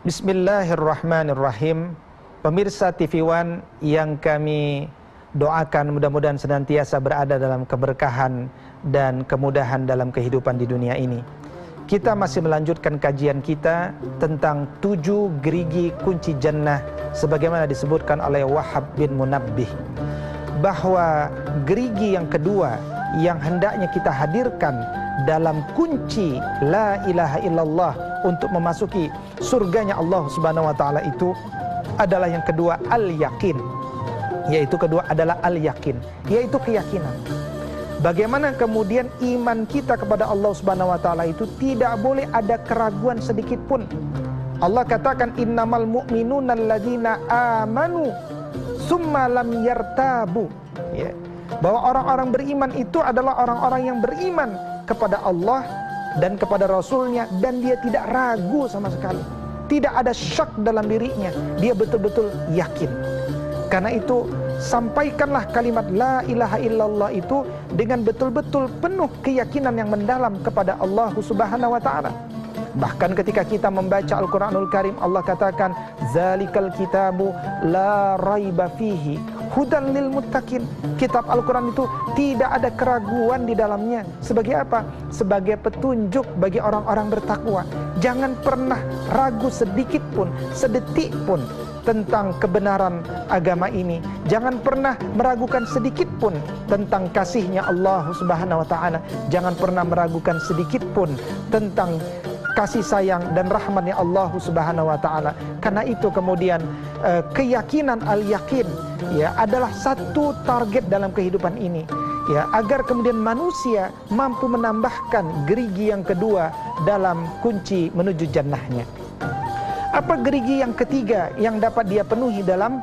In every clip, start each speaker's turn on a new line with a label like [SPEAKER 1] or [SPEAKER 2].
[SPEAKER 1] Bismillahirrahmanirrahim. Pemirsa TV One yang kami doakan mudah-mudahan senantiasa berada dalam keberkahan dan kemudahan dalam kehidupan di dunia ini. Kita masih melanjutkan kajian kita tentang 7 gerigi kunci jannah sebagaimana disebutkan oleh Wahab bin Munabbih, bahwa gerigi yang kedua yang hendaknya kita hadirkan dalam kunci la ilaha illallah untuk memasuki surganya Allah Subhanahu wa taala itu adalah yang kedua al-yakin. Yaitu kedua adalah al-yakin, yaitu keyakinan. Bagaimana kemudian iman kita kepada Allah Subhanahu wa taala itu tidak boleh ada keraguan sedikit pun. Allah katakan innamal mu'minuna alladzina amanu summa lam yartabu. Ya. Bahwa orang-orang beriman itu adalah orang-orang yang beriman kepada Allah dan kepada Rasulnya, dan dia tidak ragu sama sekali, tidak ada syak dalam dirinya, dia betul-betul yakin. Karena itu sampaikanlah kalimat la ilaha illallah itu dengan betul-betul penuh keyakinan yang mendalam kepada Allah Subhanahu wa taala. Bahkan ketika kita membaca Al-Quranul Karim, Allah katakan zalikal kitabu la raiba fihi hudan lil muttaqin. Kitab Al-Quran itu tidak ada keraguan di dalamnya. Sebagai apa? Sebagai petunjuk bagi orang-orang bertakwa. Jangan pernah ragu sedikit pun, sedetik pun tentang kebenaran agama ini. Jangan pernah meragukan sedikit pun tentang kasihnya Allah Subhanahu wa taala. Jangan pernah meragukan sedikit pun tentang kasih sayang dan rahmatnya Allah Subhanahu wa taala. Karena itu kemudian keyakinan al-yakin ya adalah satu target dalam kehidupan ini, ya, agar kemudian manusia mampu menambahkan gerigi yang kedua dalam kunci menuju jannahnya. Apa gerigi yang ketiga yang dapat dia penuhi dalam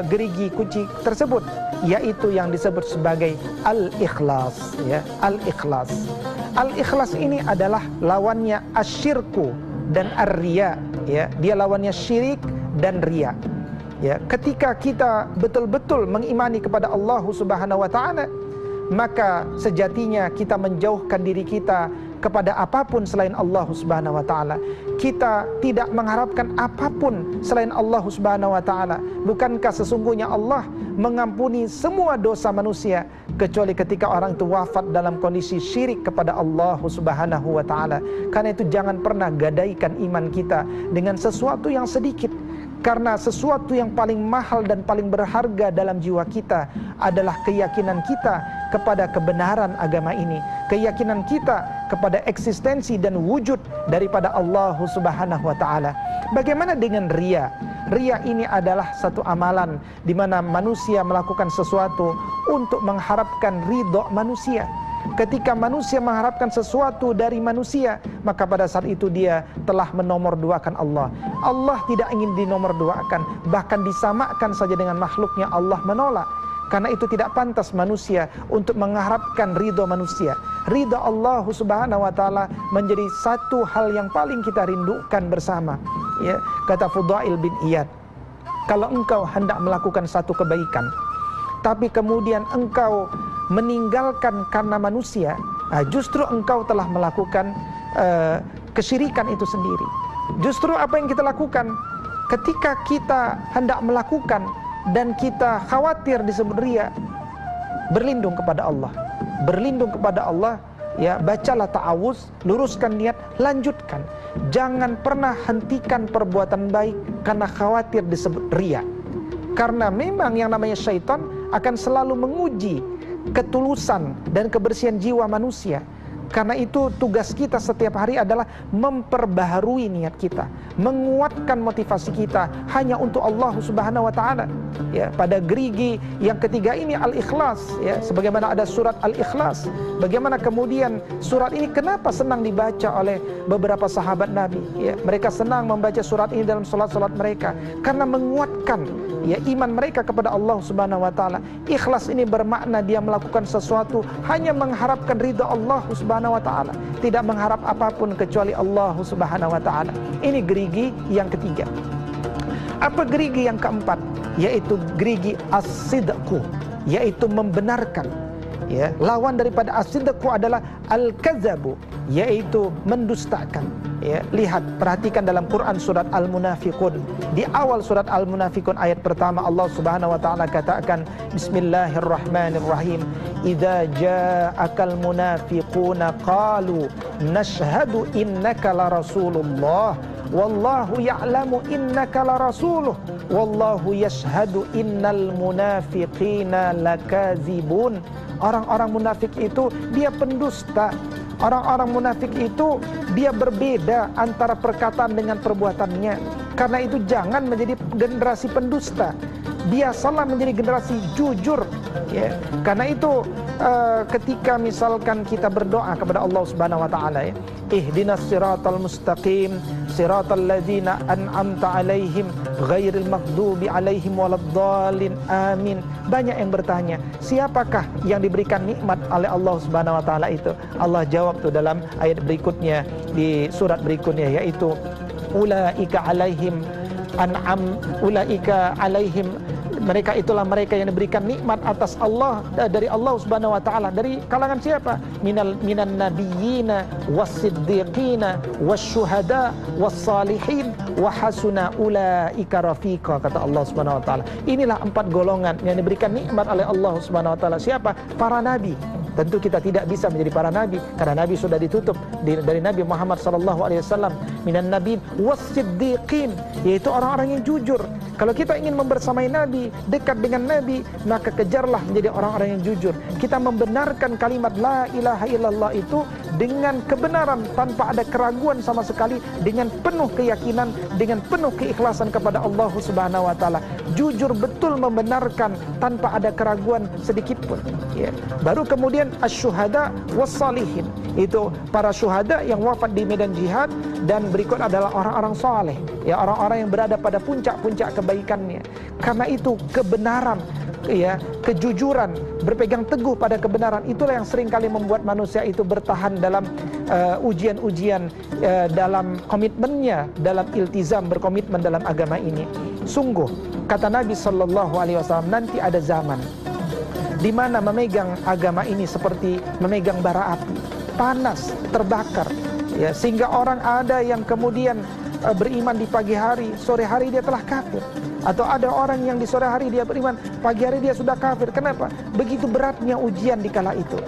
[SPEAKER 1] gerigi kunci tersebut? Yaitu yang disebut sebagai al-ikhlas, ya, al-ikhlas. Al-ikhlas ini adalah lawannya asyirku dan ar-riya, ya. Dia lawannya syirik dan riya. Ya, ketika kita betul-betul mengimani kepada Allah Subhanahu wa taala, maka sejatinya kita menjauhkan diri kita kepada apapun selain Allah Subhanahu wa taala. Kita tidak mengharapkan apapun selain Allah Subhanahu wa taala. Bukankah sesungguhnya Allah mengampuni semua dosa manusia kecuali ketika orang itu wafat dalam kondisi syirik kepada Allah Subhanahu wa taala. Karena itu jangan pernah gadaikan iman kita dengan sesuatu yang sedikit. Karena sesuatu yang paling mahal dan paling berharga dalam jiwa kita adalah keyakinan kita kepada kebenaran agama ini, keyakinan kita kepada eksistensi dan wujud daripada Allah Subhanahu wa taala. Bagaimana dengan riya? Riya ini adalah satu amalan di mana manusia melakukan sesuatu untuk mengharapkan ridho manusia. Ketika manusia mengharapkan sesuatu dari manusia, maka pada saat itu dia telah menomorduakan Allah. Allah tidak ingin dinomorduakan, bahkan disamakan saja dengan makhluknya, Allah menolak. Karena itu tidak pantas manusia untuk mengharapkan ridho manusia. Ridho Allah Subhanahu wa taala menjadi satu hal yang paling kita rindukan bersama. Ya, kata Fudail bin Iyad, kalau engkau hendak melakukan satu kebaikan, tapi kemudian engkau meninggalkan karena manusia, justru engkau telah melakukan kesyirikan itu sendiri. Justru apa yang kita lakukan ketika kita hendak melakukan dan kita khawatir disebut riya, berlindung kepada Allah. Berlindung kepada Allah, ya, bacalah ta'awuz, luruskan niat, lanjutkan. Jangan pernah hentikan perbuatan baik karena khawatir disebut riya. Karena memang yang namanya syaitan akan selalu menguji ketulusan dan kebersihan jiwa manusia. Karena itu tugas kita setiap hari adalah memperbaharui niat kita, menguatkan motivasi kita hanya untuk Allah Subhanahu wa taala. Ya, pada gerigi yang ketiga ini al-ikhlas, ya, sebagaimana ada surat al-ikhlas. Bagaimana kemudian surat ini kenapa senang dibaca oleh beberapa sahabat Nabi, ya? Mereka senang membaca surat ini dalam salat-salat mereka karena menguatkan, ya, iman mereka kepada Allah Subhanahu wa taala. Ikhlas ini bermakna dia melakukan sesuatu hanya mengharapkan ridha Allah Subhanahu wa taala, tidak mengharap apapun kecuali Allah Subhanahu wa taala. Ini gerigi yang ketiga. Apa gerigi yang keempat? Yaitu gerigi as-sidqu, yaitu membenarkan. Ya, lawan daripada as-sidqu adalah al-kadzabu. yaitu mendustakan. Ya, lihat, perhatikan dalam Quran surat Al-Munafiqun. Di awal surat Al-Munafiqun ayat pertama Allah Subhanahu wa taala katakan, Bismillahirrahmanirrahim. Idza ja'akal munafiquna qalu nashhadu innaka la rasulullah wallahu ya'lamu innaka la rasuluh wallahu yashhadu innal munafiqina lakazibun. Orang-orang munafik itu dia pendusta. Orang-orang munafik itu dia berbeda antara perkataan dengan perbuatannya. Karena itu jangan menjadi generasi pendusta. Biasalah menjadi generasi jujur, ya. Karena itu ketika misalkan kita berdoa kepada Allah Subhanahu wa taala, ya, ihdinas siratal mustaqim siratal ladzina an'amta alaihim ghairil maghdubi alaihim waladdallin amin. Banyak yang bertanya, siapakah yang diberikan nikmat oleh Allah Subhanahu wa taala itu? Allah jawab tuh dalam ayat berikutnya, di surat berikutnya, yaitu ulaika alaihim ulaika alaihim, mereka itulah mereka yang diberikan nikmat atas Allah, dari Allah Subhanahu wa taala. Dari kalangan siapa? Minan nabiyyina was-siddiqina wasyuhada was-salihin wa hasuna ulaika rafiqa, kata Allah Subhanahu wa taala. Inilah 4 golongan yang diberikan nikmat oleh Allah Subhanahu wa taala. Siapa? Para nabi. Tentu kita tidak bisa menjadi para nabi karena nabi sudah ditutup dari Nabi Muhammad SAW. Minan nabiin was-siddiqin, yaitu orang-orang yang jujur. Kalau kita ingin membersamai nabi, dekat dengan nabi, maka kejarlah menjadi orang-orang yang jujur. Kita membenarkan kalimat la ilaha illallah itu dengan kebenaran tanpa ada keraguan sama sekali, dengan penuh keyakinan, dengan penuh keikhlasan kepada Allah Subhanahu wa taala. Jujur betul membenarkan tanpa ada keraguan sedikit pun, ya. Baru kemudian asyuhada wassalihin, itu para syuhada yang wafat di medan jihad, dan berikut adalah orang-orang saleh, ya, orang-orang yang berada pada puncak-puncak kebaikannya. Karena itu kebenaran, ya, kejujuran, berpegang teguh pada kebenaran, itulah yang seringkali membuat manusia itu bertahan dalam ujian-ujian, dalam komitmennya, dalam iltizam, berkomitmen dalam agama ini. Sungguh, kata Nabi SAW, nanti ada zaman di mana memegang agama ini seperti memegang bara api, panas, terbakar, ya, sehingga orang ada yang kemudian beriman di pagi hari, sore hari dia telah kafir. Atau ada orang yang di sore hari dia beriman, pagi hari dia sudah kafir. Kenapa? Begitu beratnya ujian di kala itu.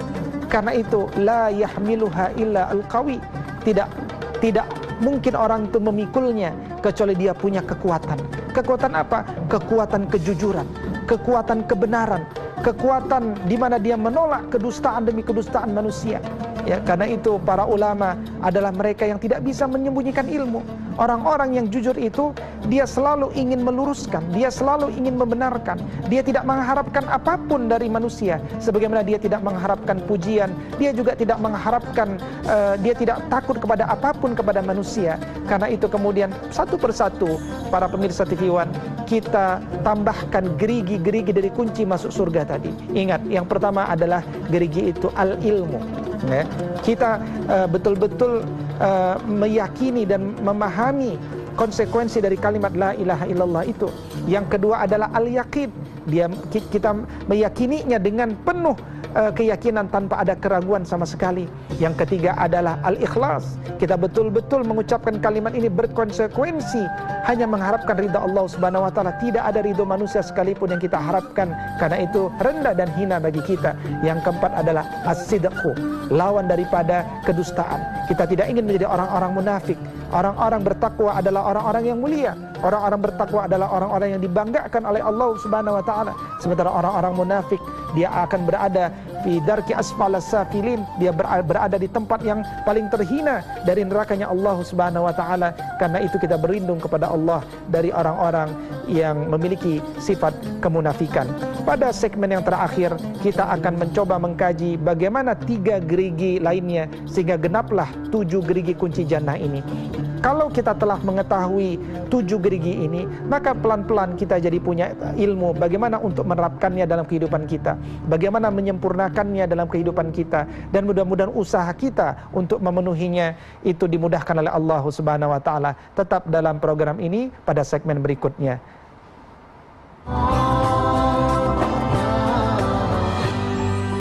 [SPEAKER 1] Karena itu la yahmiluha illa al-qawi. Tidak mungkin orang itu memikulnya kecuali dia punya kekuatan. Kekuatan apa? Kekuatan kejujuran, kekuatan kebenaran, kekuatan di mana dia menolak kedustaan demi kedustaan manusia. Ya, karena itu para ulama adalah mereka yang tidak bisa menyembunyikan ilmu. Orang-orang yang jujur itu dia selalu ingin meluruskan, dia selalu ingin membenarkan. Dia tidak mengharapkan apapun dari manusia, sebagaimana dia tidak mengharapkan pujian. Dia juga tidak mengharapkan, dia tidak takut kepada apapun kepada manusia. Karena itu kemudian satu persatu para pemirsa TV One, kita tambahkan gerigi-gerigi dari kunci masuk surga tadi. Ingat, yang pertama adalah gerigi itu al-ilmu. Ya, kita betul-betul meyakini dan memahami konsekuensi dari kalimat la ilaha illallah itu. Yang kedua adalah al-yaqin. Kita meyakininya dengan penuh keyakinan tanpa ada keraguan sama sekali. Yang ketiga adalah al-ikhlas. Kita betul-betul mengucapkan kalimat ini berkonsekuensi, hanya mengharapkan ridha Allah Subhanahu wa taala, tidak ada ridha manusia sekalipun yang kita harapkan, karena itu rendah dan hina bagi kita. Yang keempat adalah as-sidqu, lawan daripada kedustaan. Kita tidak ingin menjadi orang-orang munafik. Orang-orang bertakwa adalah orang-orang yang mulia. Orang-orang bertakwa adalah orang-orang yang dibanggakan oleh Allah Subhanahu wa taala. Sementara orang-orang munafik, dia akan berada fi darki asfalas safilin, dia berada di tempat yang paling terhina dari nerakanya Allah Subhanahu wa taala. Karena itu kita berlindung kepada Allah dari orang-orang yang memiliki sifat kemunafikan. Pada segmen yang terakhir, kita akan mencoba mengkaji bagaimana 3 gerigi lainnya sehingga genaplah 7 gerigi kunci jannah ini. Kalau kita telah mengetahui 7 gerigi ini, maka pelan-pelan kita jadi punya ilmu bagaimana untuk menerapkannya dalam kehidupan kita, bagaimana menyempurnakannya dalam kehidupan kita, dan mudah-mudahan usaha kita untuk memenuhinya itu dimudahkan oleh Allah Subhanahu wa taala. Tetap dalam program ini pada segmen berikutnya.